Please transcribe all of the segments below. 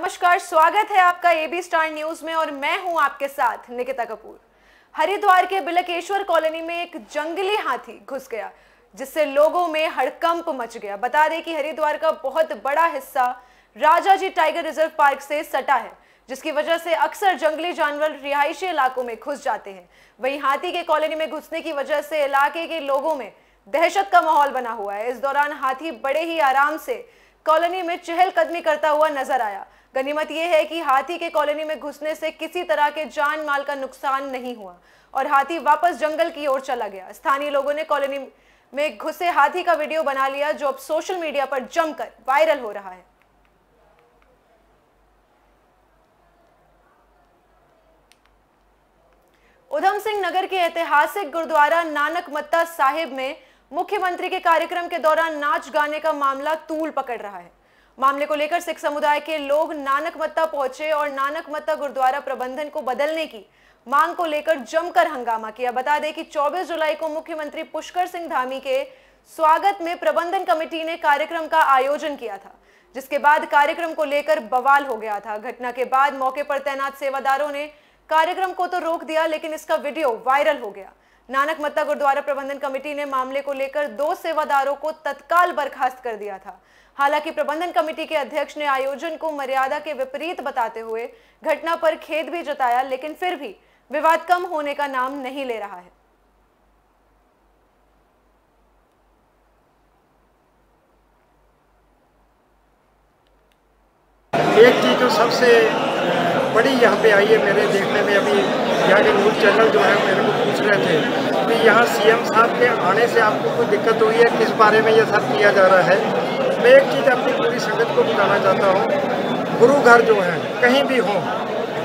नमस्कार, स्वागत है आपका एबी स्टार न्यूज में और मैं हूं आपके साथ निकिता कपूर। हरिद्वार के बिलकेश्वर कॉलोनी में एक जंगली हाथी घुस गया जिससे लोगों में हड़कंप मच गया। बता दें कि हरिद्वार का बहुत बड़ा हिस्सा राजाजी टाइगर रिजर्व पार्क से सटा है, जिसकी वजह से अक्सर जंगली जानवर रिहायशी इलाकों में घुस जाते हैं। वहीं हाथी के कॉलोनी में घुसने की वजह से इलाके के लोगों में दहशत का माहौल बना हुआ है। इस दौरान हाथी बड़े ही आराम से कॉलोनी में चहलकदमी करता हुआ नजर आया। गनीमत यह है कि हाथी के कॉलोनी में घुसने से किसी तरह के जान माल का नुकसान नहीं हुआ और हाथी वापस जंगल की ओर चला गया। स्थानीय लोगों ने कॉलोनी में घुसे हाथी का वीडियो बना लिया, जो अब सोशल मीडिया पर जमकर वायरल हो रहा है। उधम सिंह नगर के ऐतिहासिक गुरुद्वारा नानक मत्ता साहिब में मुख्यमंत्री के कार्यक्रम के दौरान नाच गाने का मामला तूल पकड़ रहा है। मामले को लेकर सिख समुदाय के लोग नानक मत्ता पहुंचे और नानक मत्ता गुरुद्वारा प्रबंधन को बदलने की मांग को लेकर जमकर हंगामा किया। बता दें कि 24 जुलाई को मुख्यमंत्री पुष्कर सिंह धामी के स्वागत में प्रबंधन कमेटी ने कार्यक्रम का आयोजन किया था, जिसके बाद कार्यक्रम को लेकर बवाल हो गया था। घटना के बाद मौके पर तैनात सेवादारों ने कार्यक्रम को तो रोक दिया, लेकिन इसका वीडियो वायरल हो गया। नानक मत्ता गुरुद्वारा प्रबंधन कमेटी ने मामले को लेकर 2 सेवादारों को तत्काल बर्खास्त कर दिया था। हालांकि प्रबंधन कमेटी के अध्यक्ष ने आयोजन को मर्यादा के विपरीत बताते हुए घटना पर खेद भी जताया, लेकिन फिर भी विवाद कम होने का नाम नहीं ले रहा है। एक चीज़ जो सबसे बड़ी यहाँ पे आई है मेरे देखने में, अभी यहाँ के न्यूज़ चैनल जो है मेरे को पूछ रहे थे कि यहाँ सीएम साहब के आने से आपको कोई दिक्कत हुई है, किस बारे में ये सब किया जा रहा है। मैं एक चीज़ अपनी पूरी संगत को बताना चाहता हूँ, गुरु घर जो है कहीं भी हो,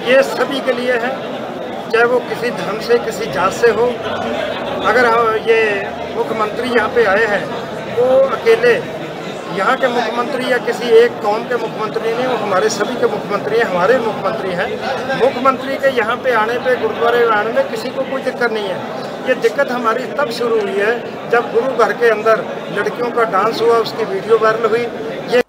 ये सभी के लिए है, चाहे वो किसी धर्म से किसी जात से हो। अगर ये मुख्यमंत्री यहाँ पे आए हैं वो अकेले यहाँ के मुख्यमंत्री या किसी एक कौम के मुख्यमंत्री नहीं, वो हमारे सभी के मुख्यमंत्री हैं, हमारे मुख्यमंत्री हैं। मुख्यमंत्री के यहाँ पे आने पे गुरुद्वारे आने में किसी को कोई दिक्कत नहीं है। ये दिक्कत हमारी तब शुरू हुई है जब गुरु घर के अंदर लड़कियों का डांस हुआ, उसकी वीडियो वायरल हुई। ये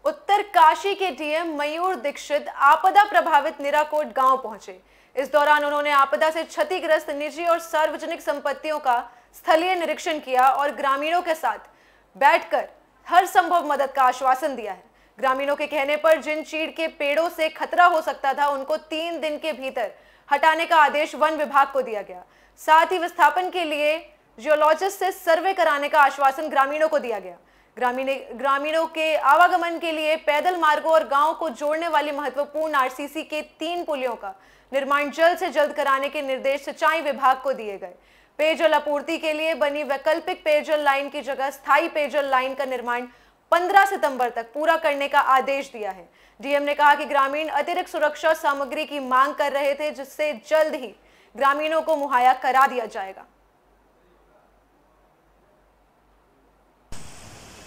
उत्तरकाशी के डीएम मयूर दीक्षित आपदा प्रभावित निराकोट गांव पहुंचे। इस दौरान उन्होंने आपदा से क्षतिग्रस्त निजी और सार्वजनिक संपत्तियों का स्थलीय निरीक्षण किया और ग्रामीणों के साथ बैठकर हर संभव मदद का आश्वासन दिया है। ग्रामीणों के कहने पर जिन चीड़ के पेड़ों से खतरा हो सकता था, उनको 3 दिन के भीतर हटाने का आदेश वन विभाग को दिया गया। साथ ही विस्थापन के लिए जियोलॉजिस्ट से सर्वे कराने का आश्वासन ग्रामीणों को दिया गया। ग्रामीणों के आवागमन के लिए पैदल मार्गों और गांव को जोड़ने वाली महत्वपूर्ण आरसीसी के 3 पुलियों का निर्माण जल्द से जल्द कराने के निर्देश सिंचाई विभाग को दिए गए। पेयजल आपूर्ति के लिए बनी वैकल्पिक पेयजल लाइन की जगह स्थायी पेयजल लाइन का निर्माण 15 सितंबर तक पूरा करने का आदेश दिया है। डीएम ने कहा कि ग्रामीण अतिरिक्त सुरक्षा सामग्री की मांग कर रहे थे, जिससे जल्द ही ग्रामीणों को मुहैया करा दिया जाएगा।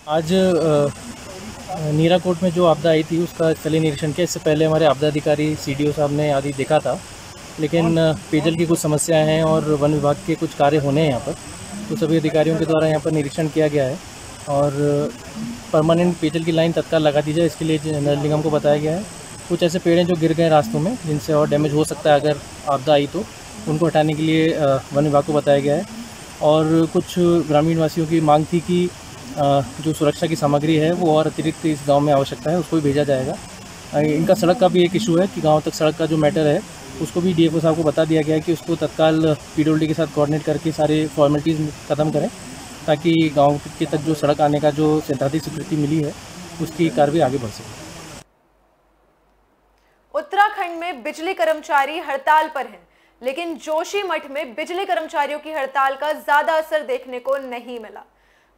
आज नीराकोट में जो आपदा आई थी उसका स्थलीय निरीक्षण किया। इससे पहले हमारे आपदा अधिकारी सीडीओ साहब ने आदि देखा था, लेकिन पेयजल की कुछ समस्याएं हैं और वन विभाग के कुछ कार्य होने हैं यहाँ पर, तो सभी अधिकारियों के द्वारा यहाँ पर निरीक्षण किया गया है और परमानेंट पेयजल की लाइन तत्काल लगा दी जाए, इसके लिए नगर निगम को बताया गया है। कुछ ऐसे पेड़ हैं जो गिर गए रास्तों में, जिनसे और डैमेज हो सकता है अगर आपदा आई तो, उनको हटाने के लिए वन विभाग को बताया गया है। और कुछ ग्रामीण वासियों की मांग थी कि जो सुरक्षा की सामग्री है वो और अतिरिक्त इस गाँव में आवश्यकता है, उसको भी भेजा जाएगा। इनका सड़क का भी एक इशू है कि गाँव तक सड़क का जो मैटर है उसको भी डीएफओ साहब को बता दिया गया है कि उसको तत्काल पीडब्ल्यूडी के साथ कोऑर्डिनेट करके सारे फॉर्मेलिटीज़ खत्म करें, ताकि गांव के तक जो सड़क आने का जो सैद्धांतिक स्वीकृति मिली है उसकी कार्रवाई आगे बढ़ सके। उत्तराखंड में बिजली कर्मचारी हड़ताल पर हैं, लेकिन जोशीमठ में बिजली कर्मचारियों की हड़ताल का ज्यादा असर देखने को नहीं मिला।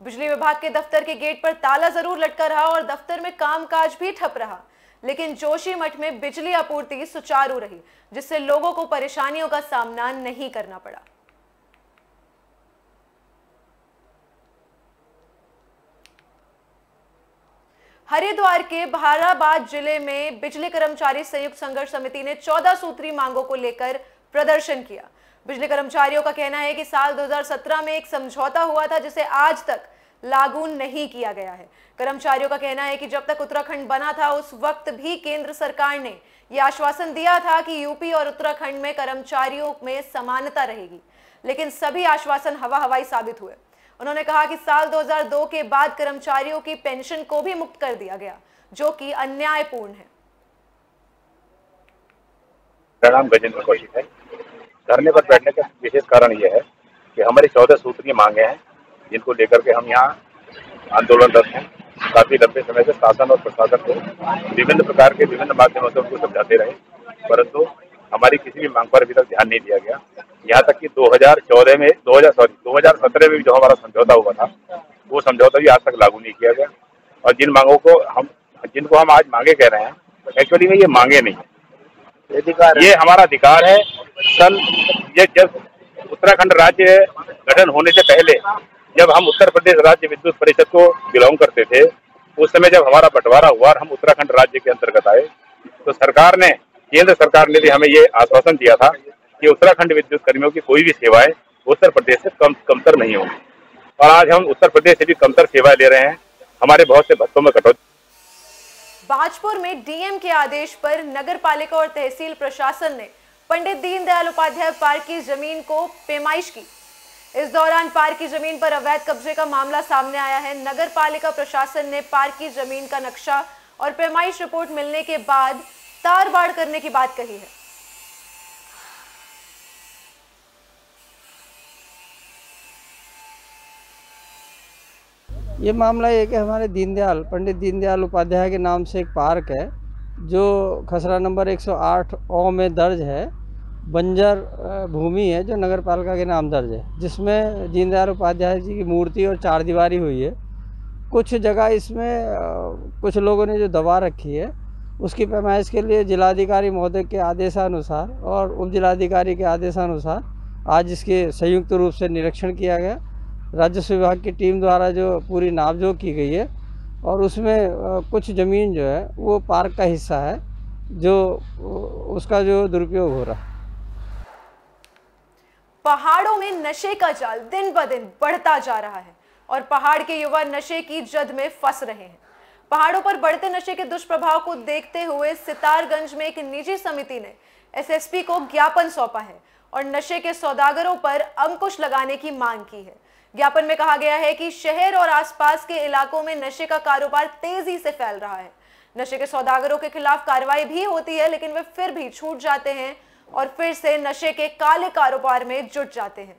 बिजली विभाग के दफ्तर के गेट पर ताला जरूर लटका रहा और दफ्तर में कामकाज भी ठप रहा, लेकिन जोशीमठ में बिजली आपूर्ति सुचारू रही, जिससे लोगों को परेशानियों का सामना नहीं करना पड़ा। हरिद्वार के बहाराबाद जिले में बिजली कर्मचारी संयुक्त संघर्ष समिति ने 14 सूत्री मांगों को लेकर प्रदर्शन किया। बिजली कर्मचारियों का कहना है कि साल 2017 में एक समझौता हुआ था, जिसे आज तक लागू नहीं किया गया है। कर्मचारियों का कहना है कि जब तक उत्तराखंड बना था उस वक्त भी केंद्र सरकार ने यह आश्वासन दिया था कि यूपी और उत्तराखंड में कर्मचारियों में समानता रहेगी, लेकिन सभी आश्वासन हवा हवाई साबित हुए। उन्होंने कहा कि साल 2002 के बाद कर्मचारियों की पेंशन को भी मुक्त कर दिया गया, जो कि अन्यायपूर्ण है। मेरा नाम गजेंद्र कौशिक है। धरने पर बैठने का विशेष कारण यह है कि हमारी 14 सूत्रीय मांगे हैं, जिनको लेकर के हम यहाँ आंदोलनरत हैं। काफी लंबे समय से शासन और प्रशासन को विभिन्न प्रकार के विभिन्न माध्यमों से उनको समझाते रहे, परंतु हमारी किसी भी मांग पर अभी तक ध्यान नहीं दिया गया। यहाँ तक कि 2017 में भी जो हमारा समझौता हुआ था, वो समझौता भी आज तक लागू नहीं किया गया। और जिनको हम आज मांगे कह रहे हैं, एक्चुअली में ये मांगे नहीं है, ये हमारा अधिकार है। जब उत्तराखंड राज्य गठन होने से पहले जब हम उत्तर प्रदेश राज्य विद्युत परिषद को बिलोंग करते थे, उस समय जब हमारा बंटवारा हुआ और हम उत्तराखंड राज्य के अंतर्गत आए, तो केंद्र सरकार ने भी हमें ये आश्वासन दिया था कि उत्तराखंड विद्युत कर्मियों की कोई भी सेवाएं उत्तर प्रदेश से कमतर नहीं होंगी। और आज हम उत्तर प्रदेश से भी कमतर सेवाएं ले रहे हैं। हमारे बहुत से भत्तों में कटौती। बाजपुर में डीएम के आदेश पर नगर पालिका और तहसील प्रशासन ने पंडित दीनदयाल उपाध्याय पार्क की जमीन को पैमाइश की। इस दौरान पार्क की जमीन पर अवैध कब्जे का मामला सामने आया है। नगर पालिका प्रशासन ने पार्क की जमीन का नक्शा और पैमाइश रिपोर्ट मिलने के बाद तार बाड़ करने की बात कही है। ये मामला ये कि हमारे पंडित दीनदयाल उपाध्याय के नाम से एक पार्क है, जो खसरा नंबर 108 ओ में दर्ज है। बंजर भूमि है जो नगर पालिका के नाम दर्ज है, जिसमें दीनदयाल उपाध्याय जी की मूर्ति और चारदीवारी हुई है। कुछ जगह इसमें कुछ लोगों ने जो दबा रखी है, उसकी पैमाइश के लिए जिलाधिकारी महोदय के आदेशानुसार और उप जिलाधिकारी के आदेशानुसार आज इसके संयुक्त रूप से निरीक्षण किया गया। राजस्व विभाग की टीम द्वारा जो पूरी नापजोख की गई है, और उसमें कुछ ज़मीन जो है वो पार्क का हिस्सा है, जो उसका जो दुरुपयोग हो रहा है। पहाड़ों में नशे का जाल दिन ब दिन बढ़ता जा रहा है और पहाड़ के युवा नशे की जद में फंस रहे हैं। पहाड़ों पर बढ़ते नशे के दुष्प्रभाव को देखते हुए सितारगंज में एक निजी समिति ने एसएसपी को ज्ञापन सौंपा है और नशे के सौदागरों पर अंकुश लगाने की मांग की है। ज्ञापन में कहा गया है कि शहर और आसपास के इलाकों में नशे का कारोबार तेजी से फैल रहा है। नशे के सौदागरों के खिलाफ कार्रवाई भी होती है, लेकिन वे फिर भी छूट जाते हैं और फिर से नशे के काले कारोबार में जुट जाते हैं।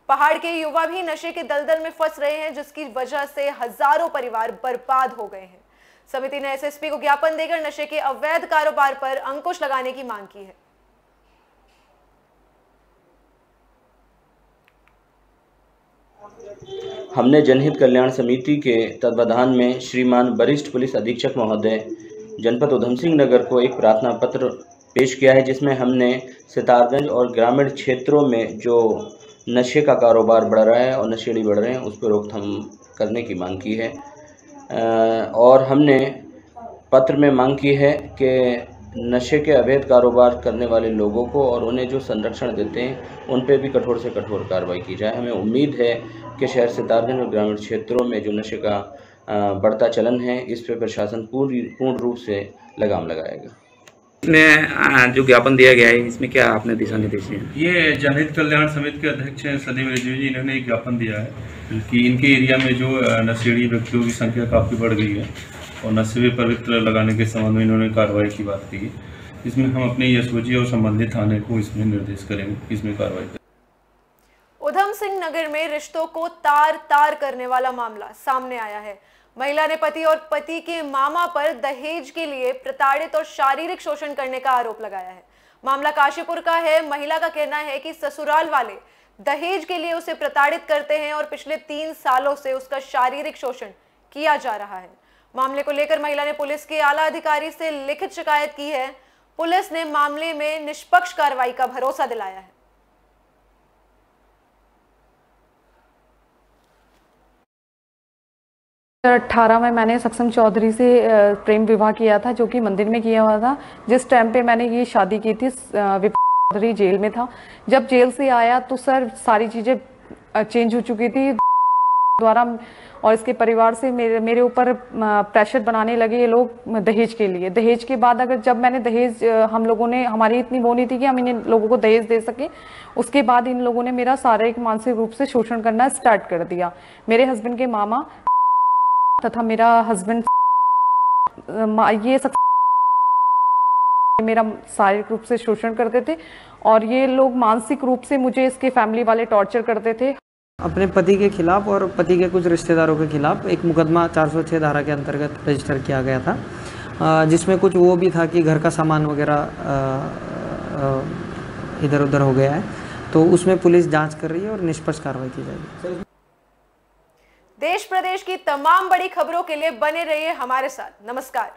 पहाड़ के युवा भी नशे के दलदल में फंस रहे हैं, जिसकी वजह से हजारों परिवार बर्बाद हो गए हैं। समिति ने एसएसपी को ज्ञापन देकर नशे के अवैध कारोबार पर अंकुश लगाने की मांग की है। हमने जनहित कल्याण समिति के तत्वाधान में श्रीमान वरिष्ठ पुलिस अधीक्षक महोदय जनपद उधम सिंह नगर को एक प्रार्थना पत्र पेश किया है, जिसमें हमने सितारगंज और ग्रामीण क्षेत्रों में जो नशे का कारोबार बढ़ रहा है और नशेड़ी बढ़ रहे हैं, उस पर रोकथाम करने की मांग की है। और हमने पत्र में मांग की है कि नशे के अवैध कारोबार करने वाले लोगों को और उन्हें जो संरक्षण देते हैं, उन पर भी कठोर से कठोर कार्रवाई की जाए। हमें उम्मीद है कि शहर सितारगंज और ग्रामीण क्षेत्रों में जो नशे का बढ़ता चलन है, इस पर प्रशासन पूर्ण रूप से लगाम लगाएगा। इसमें जो ज्ञापन दिया गया है, इसमें क्या आपने दिशा निर्देश दिए? ये जनहित कल्याण समिति के अध्यक्ष हैं सलीम रिजवी जी, इन्होंने एक ज्ञापन दिया है कि इनके एरिया में जो नशेड़ी व्यक्तियों की संख्या काफ़ी बढ़ गई है और नशे में पवित्र लगाने के संबंध में इन्होंने कार्रवाई की बात की है। इसमें हम अपने एसओजी और संबंधित थाने को इसमें निर्देश करेंगे, इसमें कार्रवाई करेंगे। उधम सिंह नगर में रिश्तों को तार करने वाला मामला सामने आया है। महिला ने पति और पति के मामा पर दहेज के लिए प्रताड़ित और शारीरिक शोषण करने का आरोप लगाया है। मामला काशीपुर का है। महिला का कहना है कि ससुराल वाले दहेज के लिए उसे प्रताड़ित करते हैं और पिछले 3 सालों से उसका शारीरिक शोषण किया जा रहा है। मामले को लेकर महिला ने पुलिस के आला अधिकारी से लिखित शिकायत की है। पुलिस ने मामले में निष्पक्ष कार्रवाई का भरोसा दिलाया है। 2018 में मैंने सक्षम चौधरी से प्रेम विवाह किया था, जो कि मंदिर में किया हुआ था। जिस टाइम पे मैंने ये शादी की थी, चौधरी जेल में था। जब जेल से आया तो सर सारी चीज़ें चेंज हो चुकी थी। द्वारा और इसके परिवार से मेरे ऊपर प्रेशर बनाने लगे ये लोग दहेज के लिए। दहेज के बाद अगर जब मैंने दहेज हम लोगों ने हमारी इतनी वो नहीं थी कि हम इन लोगों को दहेज दे सके, उसके बाद इन लोगों ने मेरा शारीरिक मानसिक रूप से शोषण करना स्टार्ट कर दिया। मेरे हस्बैंड के मामा तथा मेरा हस्बैंड ये मेरा शारीरिक रूप से शोषण करते थे और ये लोग मानसिक रूप से मुझे इसके फैमिली वाले टॉर्चर करते थे। अपने पति के खिलाफ और पति के कुछ रिश्तेदारों के खिलाफ एक मुकदमा 406 धारा के अंतर्गत रजिस्टर किया गया था, जिसमें कुछ वो भी था कि घर का सामान वगैरह इधर उधर हो गया है, तो उसमें पुलिस जांच कर रही है और निष्पक्ष कार्रवाई की जाएगी। देश प्रदेश की तमाम बड़ी खबरों के लिए बने रहिए हमारे साथ। नमस्कार।